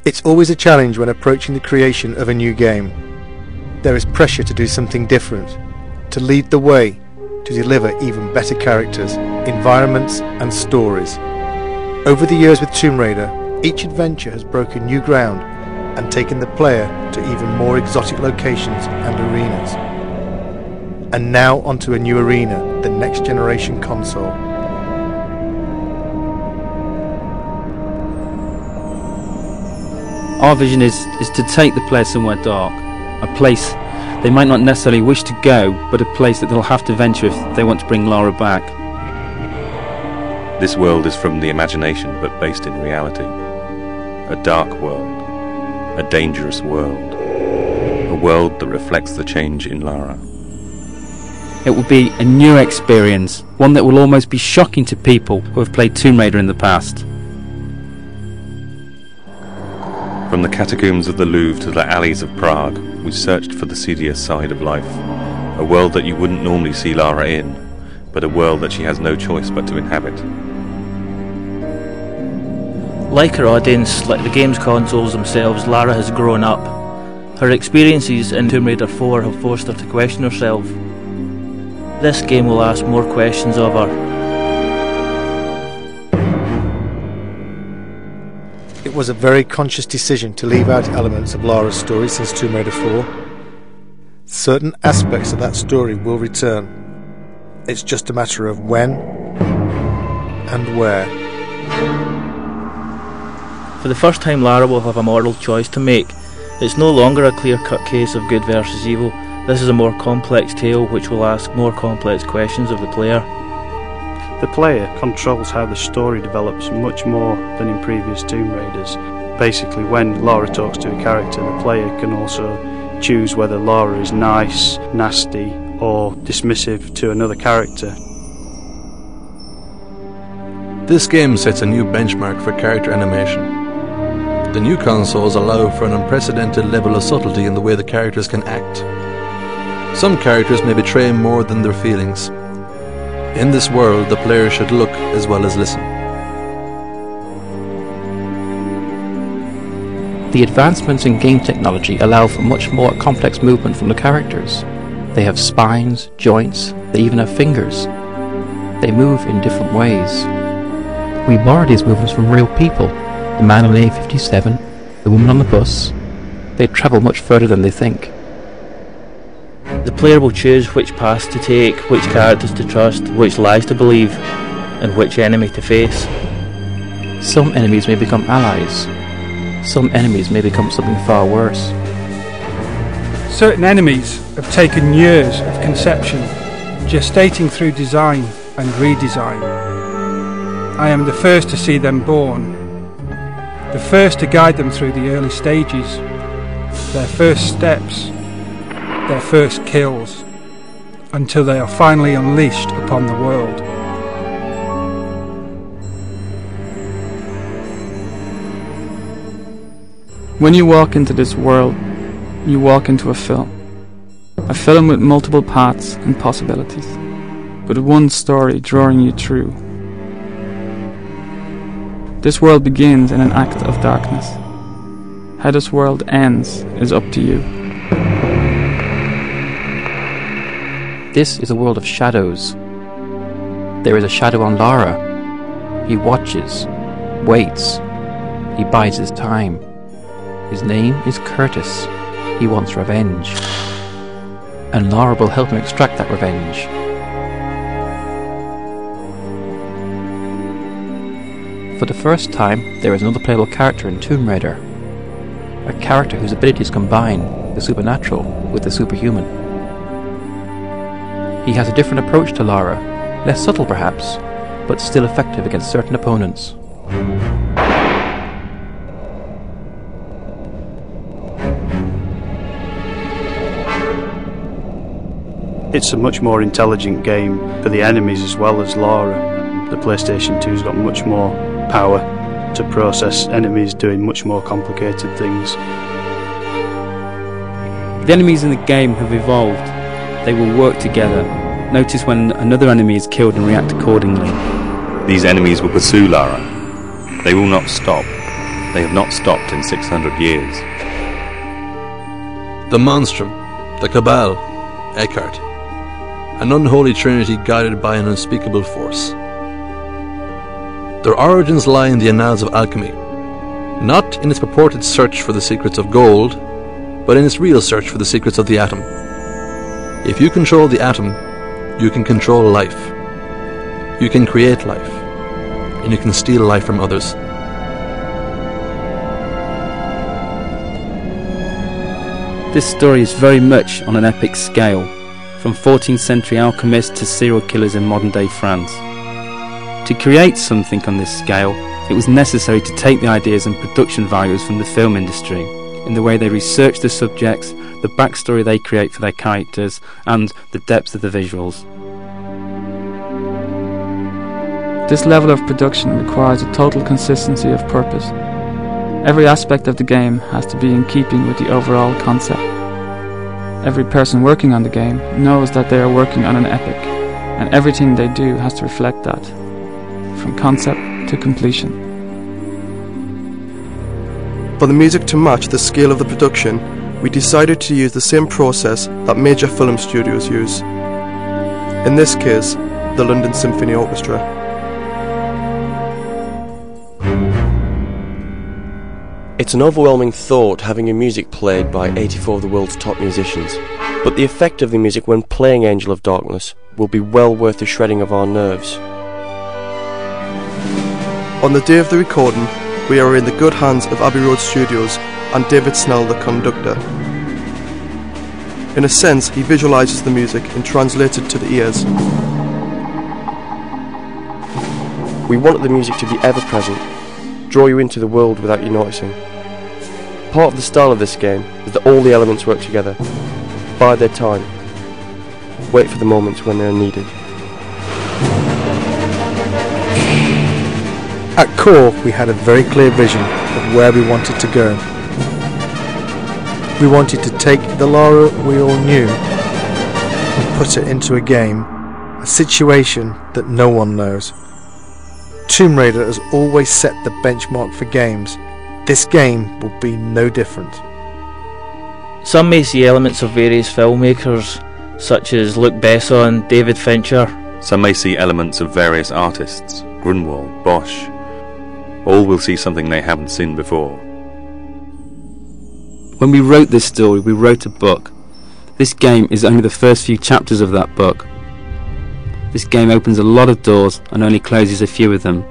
It's always a challenge when approaching the creation of a new game. There is pressure to do something different, to lead the way, to deliver even better characters, environments and stories. Over the years with Tomb Raider, each adventure has broken new ground and taken the player to even more exotic locations and arenas. And now onto a new arena, the next generation console. Our vision is to take the player somewhere dark, a place they might not necessarily wish to go, but a place that they'll have to venture if they want to bring Lara back. This world is from the imagination but based in reality. A dark world, a dangerous world, a world that reflects the change in Lara. It will be a new experience, one that will almost be shocking to people who have played Tomb Raider in the past. From the catacombs of the Louvre to the alleys of Prague, we searched for the seedier side of life, a world that you wouldn't normally see Lara in, but a world that she has no choice but to inhabit. Like her audience, like the game's consoles themselves, Lara has grown up. Her experiences in Tomb Raider 4 have forced her to question herself. This game will ask more questions of her. It was a very conscious decision to leave out elements of Lara's story since Tomb Raider 4. Certain aspects of that story will return. It's just a matter of when and where. For the first time, Lara will have a moral choice to make. It's no longer a clear-cut case of good versus evil. This is a more complex tale which will ask more complex questions of the player. The player controls how the story develops much more than in previous Tomb Raiders. Basically, when Lara talks to a character, the player can also choose whether Lara is nice, nasty, or dismissive to another character. This game sets a new benchmark for character animation. The new consoles allow for an unprecedented level of subtlety in the way the characters can act. Some characters may betray more than their feelings. In this world, the player should look as well as listen. The advancements in game technology allow for much more complex movement from the characters. They have spines, joints, they even have fingers. They move in different ways. We borrow these movements from real people. The man on the A57, the woman on the bus. They travel much further than they think. The player will choose which paths to take, which characters to trust, which lies to believe, and which enemy to face. Some enemies may become allies. Some enemies may become something far worse. Certain enemies have taken years of conception, gestating through design and redesign. I am the first to see them born, the first to guide them through the early stages, their first steps, their first kills, until they are finally unleashed upon the world. When you walk into this world, you walk into a film with multiple paths and possibilities, but one story drawing you through. This world begins in an act of darkness. How this world ends is up to you. This is a world of shadows. There is a shadow on Lara. He watches, waits, he bides his time. His name is Curtis. He wants revenge. And Lara will help him extract that revenge. For the first time, there is another playable character in Tomb Raider. A character whose abilities combine the supernatural with the superhuman. He has a different approach to Lara, less subtle perhaps, but still effective against certain opponents. It's a much more intelligent game for the enemies as well as Lara. The PlayStation 2's got much more power to process enemies doing much more complicated things. The enemies in the game have evolved. They will work together. Notice when another enemy is killed and react accordingly. These enemies will pursue Lara. They will not stop. They have not stopped in 600 years. The Monstrum, the Cabal, Eckhart, an unholy trinity guided by an unspeakable force. Their origins lie in the annals of alchemy, not in its purported search for the secrets of gold, but in its real search for the secrets of the atom. If you control the atom, you can control life. You can create life, and you can steal life from others. This story is very much on an epic scale, from 14th century alchemists to serial killers in modern day France. To create something on this scale, it was necessary to take the ideas and production values from the film industry, in the way they research the subjects, the backstory they create for their characters, and the depth of the visuals. This level of production requires a total consistency of purpose. Every aspect of the game has to be in keeping with the overall concept. Every person working on the game knows that they are working on an epic, and everything they do has to reflect that, from concept to completion. For the music to match the scale of the production, we decided to use the same process that major film studios use. In this case, the London Symphony Orchestra. It's an overwhelming thought having your music played by 84 of the world's top musicians, but the effect of the music when playing Angel of Darkness will be well worth the shredding of our nerves. On the day of the recording, we are in the good hands of Abbey Road Studios and David Snell, the conductor. In a sense, he visualises the music and translates it to the ears. We wanted the music to be ever present, draw you into the world without you noticing. Part of the style of this game is that all the elements work together, bide their time, wait for the moments when they are needed. At core, we had a very clear vision of where we wanted to go. We wanted to take the Lara we all knew and put it into a game, a situation that no one knows. Tomb Raider has always set the benchmark for games. This game will be no different. Some may see elements of various filmmakers, such as Luc Besson, David Fincher. Some may see elements of various artists, Grunwald, Bosch. All will see something they haven't seen before. When we wrote this story, we wrote a book. This game is only the first few chapters of that book. This game opens a lot of doors and only closes a few of them.